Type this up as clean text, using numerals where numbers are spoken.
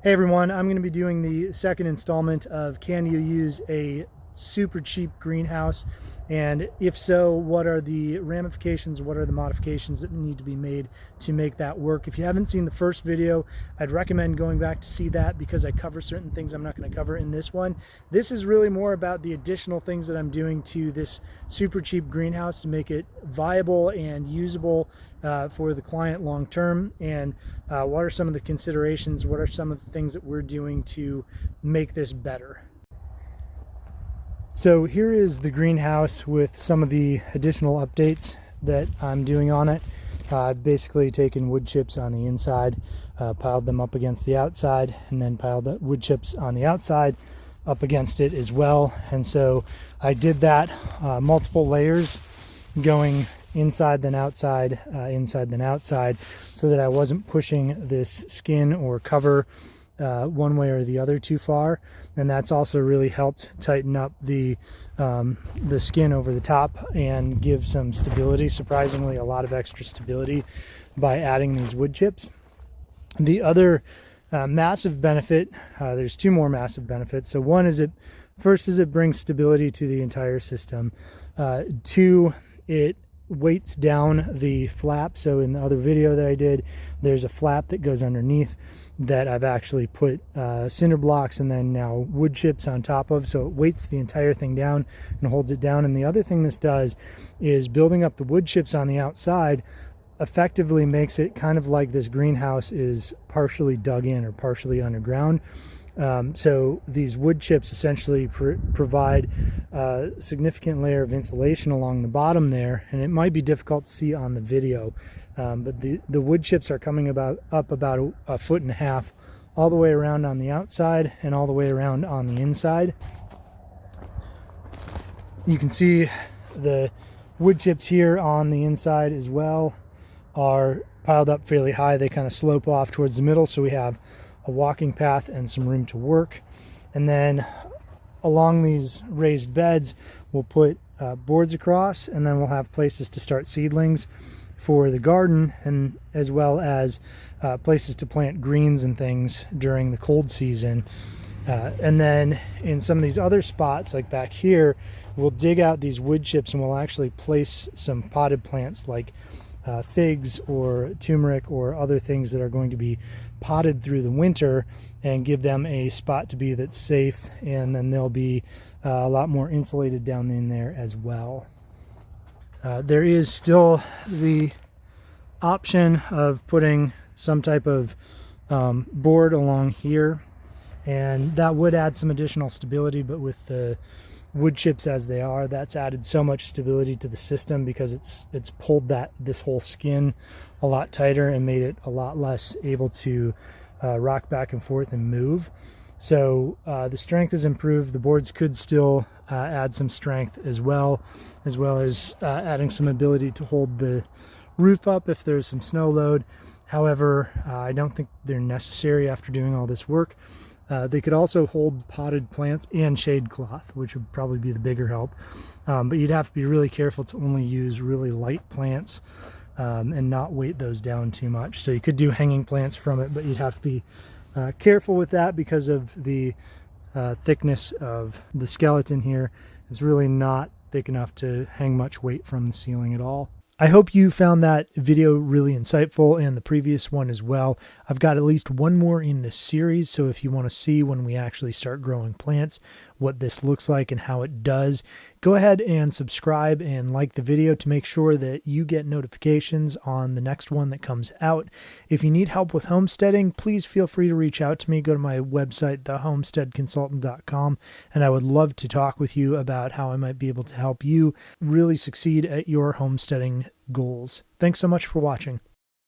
Hey everyone, I'm going to be doing the second installment of Can You Use a Super Cheap Greenhouse? And if so, what are the ramifications, what are the modifications that need to be made to make that work? If you haven't seen the first video, I'd recommend going back to see that because I cover certain things I'm not going to cover in this one. This is really more about the additional things that I'm doing to this super cheap greenhouse to make it viable and usable for the client long term, and what are some of the considerations, what are some of the things that we're doing to make this better. So here is the greenhouse with some of the additional updates that I'm doing on it. I've basically taken wood chips on the inside, piled them up against the outside, and then piled the wood chips on the outside up against it as well. And so I did that multiple layers going inside then outside, inside then outside, so that I wasn't pushing this skin or cover one way or the other too far. And that's also really helped tighten up the skin over the top and give some stability, surprisingly a lot of extra stability by adding these wood chips. The other massive benefit, there's two more massive benefits. So one is first is it brings stability to the entire system. Two, it weights down the flap. So in the other video that I did, there's a flap that goes underneath that I've actually put cinder blocks and then now wood chips on top of, so it weights the entire thing down and holds it down. And the other thing this does is building up the wood chips on the outside effectively makes it kind of like this greenhouse is partially dug in or partially underground. So these wood chips essentially provide a significant layer of insulation along the bottom there, and it might be difficult to see on the video, but the wood chips are coming up about a foot and a half all the way around on the outside and all the way around on the inside. You can see the wood chips here on the inside as well are piled up fairly high. They kind of slope off towards the middle, so we have a walking path and some room to work. And then along these raised beds we'll put boards across, and then we'll have places to start seedlings for the garden, and as well as places to plant greens and things during the cold season. And then in some of these other spots, like back here, we'll dig out these wood chips and we'll actually place some potted plants like figs or turmeric or other things that are going to be potted through the winter, and give them a spot to be that's safe, and then they'll be a lot more insulated down in there as well. There is still the option of putting some type of board along here, and that would add some additional stability, but with the wood chips as they are, that's added so much stability to the system because it's pulled this whole skin a lot tighter and made it a lot less able to rock back and forth and move. So the strength is improved. The boards could still add some strength as well as adding some ability to hold the roof up if there's some snow load. However, I don't think they're necessary after doing all this work. They could also hold potted plants and shade cloth, which would probably be the bigger help. But you'd have to be really careful to only use really light plants and not weight those down too much. So you could do hanging plants from it, but you'd have to be careful with that because of the thickness of the skeleton here. It's really not thick enough to hang much weight from the ceiling at all. I hope you found that video really insightful, and the previous one as well. I've got at least one more in this series, so if you want to see when we actually start growing plants, what this looks like and how it does, go ahead and subscribe and like the video to make sure that you get notifications on the next one that comes out. If you need help with homesteading, please feel free to reach out to me. Go to my website, thehomesteadconsultant.com, and I would love to talk with you about how I might be able to help you really succeed at your homesteading goals. Thanks so much for watching.